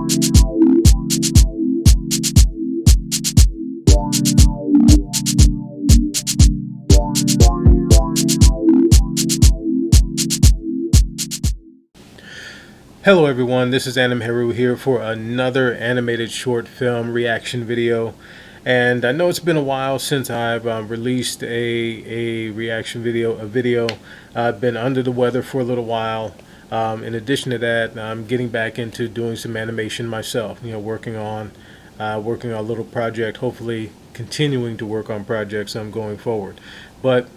Hello everyone, this is Anim here for another animated short film reaction video. And I know it's been a while since I've released a reaction video. I've been under the weather for a little while. In addition to that, I'm getting back into doing some animation myself, working on a little project, hopefully continuing to work on projects going forward. But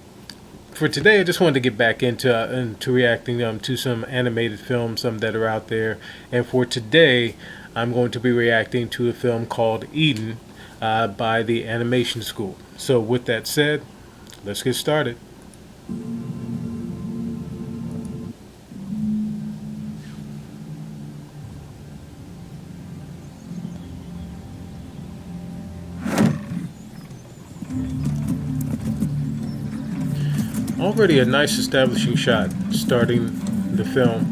for today, I just wanted to get back into reacting to some animated films that are out there. And for today, I'm going to be reacting to a film called Eden by the Animation School. So with that said, let's get started. Already a nice establishing shot starting the film.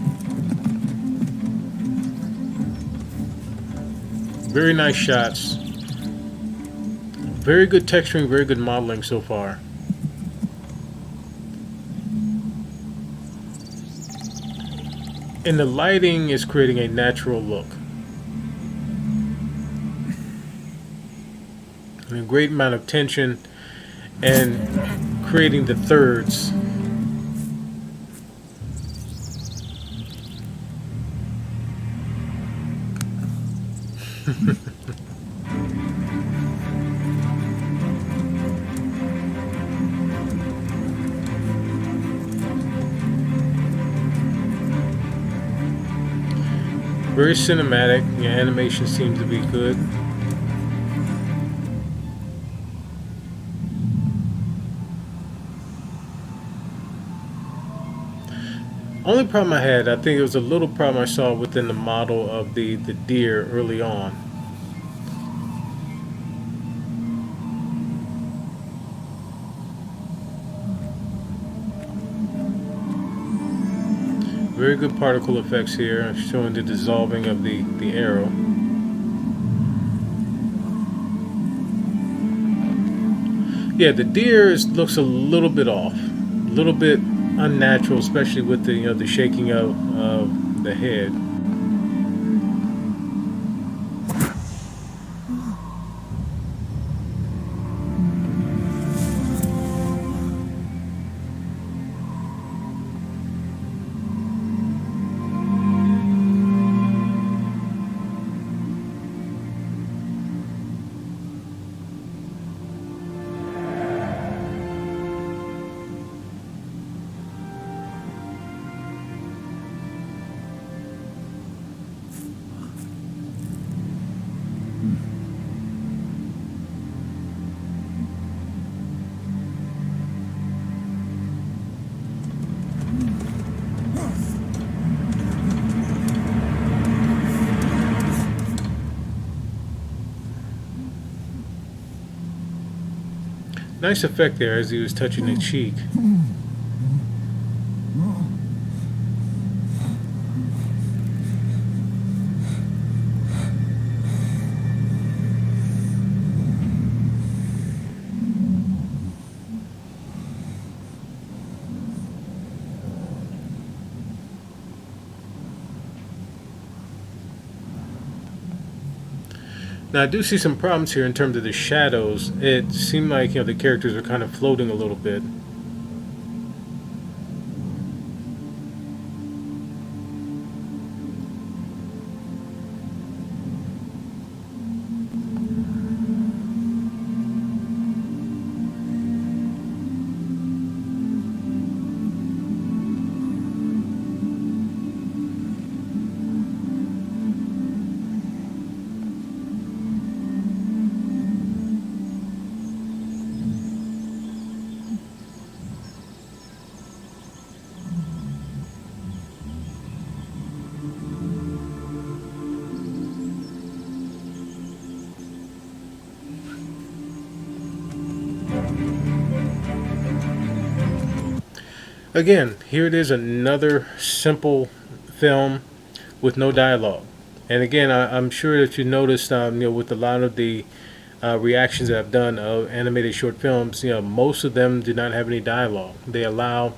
Very nice shots. Very good texturing, very good modeling so far. And the lighting is creating a natural look. And a great amount of tension and creating the thirds. Very cinematic. The animation seems to be good. Only problem I had, I think it was a little problem I saw within the model of the deer early on. Very good particle effects here, showing the dissolving of the arrow. Yeah, the deer looks a little bit off, a little bit unnatural, especially with the shaking of the head. Nice effect there as he was touching the cheek. Now I do see some problems here in terms of the shadows. It seemed like the characters are kind of floating a little bit. Again, here it is, another simple film with no dialogue. And again, I'm sure that you noticed, with a lot of the reactions that I've done of animated short films, most of them do not have any dialogue. They allow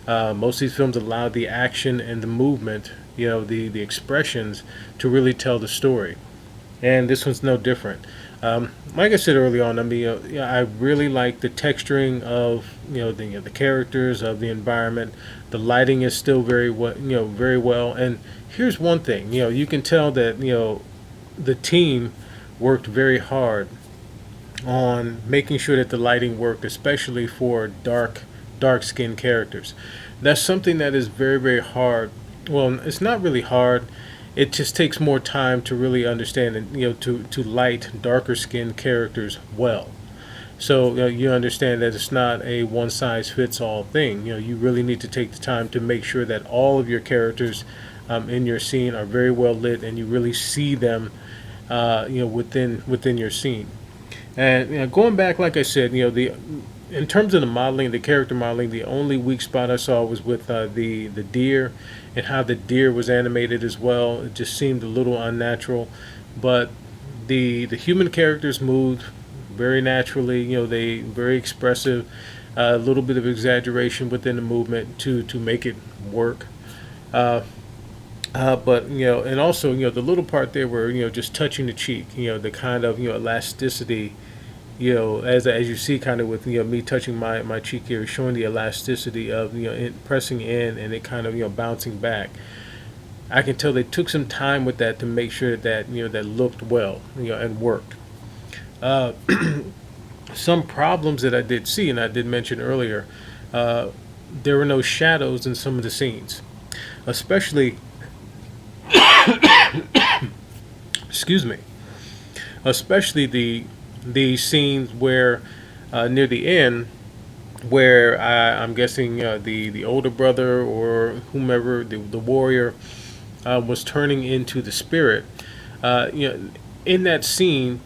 most of these films allow the action and the movement, the expressions to really tell the story. And this one's no different. Like I said early on, I mean, I really like the texturing of the characters of the environment. The lighting is still very well. And here's one thing, you can tell that the team worked very hard on making sure that the lighting worked, especially for dark skinned characters. That's something that is very hard. Well, it's not really hard. It just takes more time to really understand and to light darker skinned characters well. So you understand that it's not a one size fits all thing. You really need to take the time to make sure that all of your characters in your scene are very well lit, and you really see them within your scene. And going back, like I said, the in terms of the modeling, the character modeling, the only weak spot I saw was with the deer, and how the deer was animated as well. It just seemed a little unnatural, but the human characters moved very naturally. They very expressive, a little bit of exaggeration within the movement to make it work. Uh, but and also the little part there where just touching the cheek, the kind of elasticity, as you see kind of with me touching my cheek here, showing the elasticity of pressing in and it kind of bouncing back. I can tell they took some time with that to make sure that that looked well, and worked. Uh, some problems that I did see, and I did mention earlier, uh, there were no shadows in some of the scenes, especially excuse me, especially the scenes where near the end, where I'm guessing the older brother or whomever the warrior was turning into the spirit. In that scene,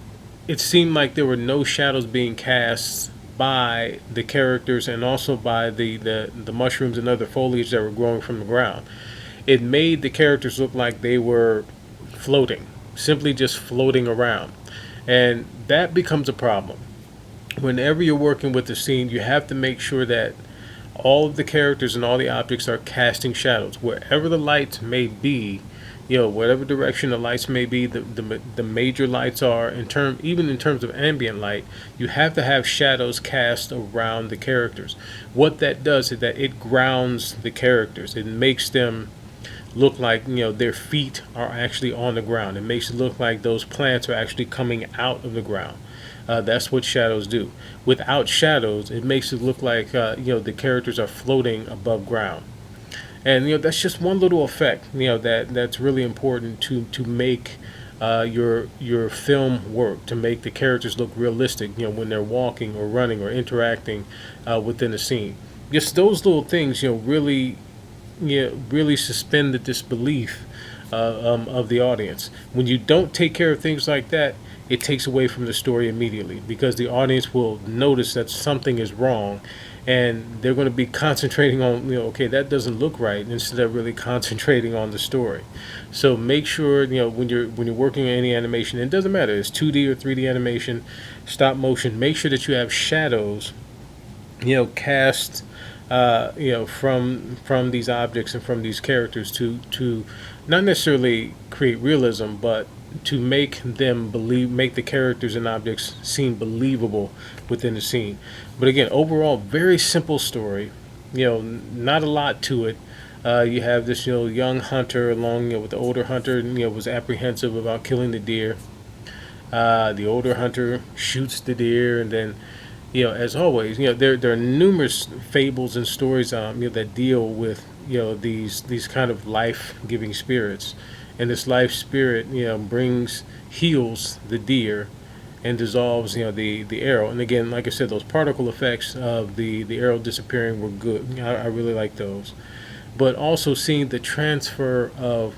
it seemed like there were no shadows being cast by the characters and also by the mushrooms and other foliage that were growing from the ground. It made the characters look like they were floating, simply just floating around. And that becomes a problem. Whenever you're working with the scene, you have to make sure that all of the characters and all the objects are casting shadows. Wherever the lights may be, whatever direction the lights may be, the major lights are, even in terms of ambient light, you have to have shadows cast around the characters. What that does is that it grounds the characters. It makes them look like their feet are actually on the ground. It makes it look like those plants are actually coming out of the ground. That's what shadows do. Without shadows, it makes it look like the characters are floating above ground. And that's just one little effect that's really important to make your film work, to make the characters look realistic when they're walking or running or interacting within the scene. Just those little things really suspend the disbelief of the audience. When you don't take care of things like that, it takes away from the story immediately, because the audience will notice that something is wrong, and they're going to be concentrating on okay, that doesn't look right, instead of really concentrating on the story. So make sure when you're working on any animation, it doesn't matter, it's 2D or 3D animation, stop motion, make sure that you have shadows cast from these objects and from these characters to not necessarily create realism, but to make the characters and objects seem believable within the scene. But again, overall, very simple story. Not a lot to it. You have this young hunter along with the older hunter, was apprehensive about killing the deer. The older hunter shoots the deer, and then as always, there are numerous fables and stories that deal with these kind of life-giving spirits, and this life spirit heals the deer and dissolves the arrow. And again, like I said, those particle effects of the arrow disappearing were good. I really like those. But also seeing the transfer of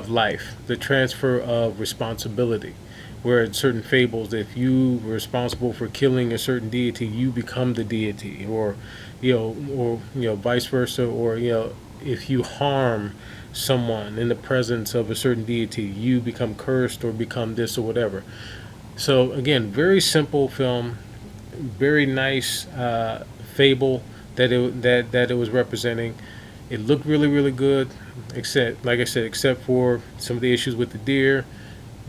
life, the transfer of responsibility, where in certain fables, if you were responsible for killing a certain deity, you become the deity, or vice versa, or if you harm someone in the presence of a certain deity, you become cursed or become this or whatever. So again, very simple film, very nice fable that it was representing. It looked really really good, except like I said, except for some of the issues with the deer,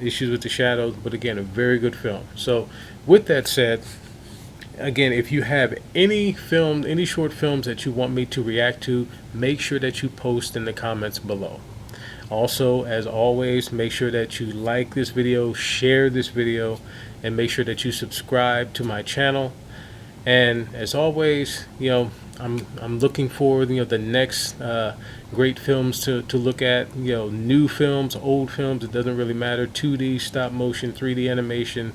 issues with the shadows. But again, a very good film. So with that said, again, if you have any short films that you want me to react to, make sure that you post in the comments below. Also, as always, make sure that you like this video, share this video, and make sure that you subscribe to my channel. And as always, I'm looking forward, the next great films to look at. New films, old films, it doesn't really matter. 2D, stop motion, 3D animation,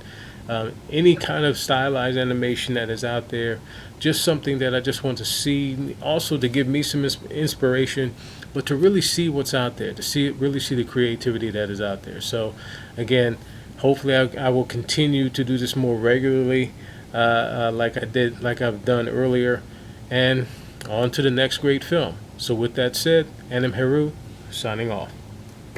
any kind of stylized animation that is out there. Just something that I just want to see, also to give me some inspiration, but to really see what's out there, to really see the creativity that is out there. So again, hopefully I will continue to do this more regularly, like I've done earlier, and on to the next great film. So with that said, Anim signing off.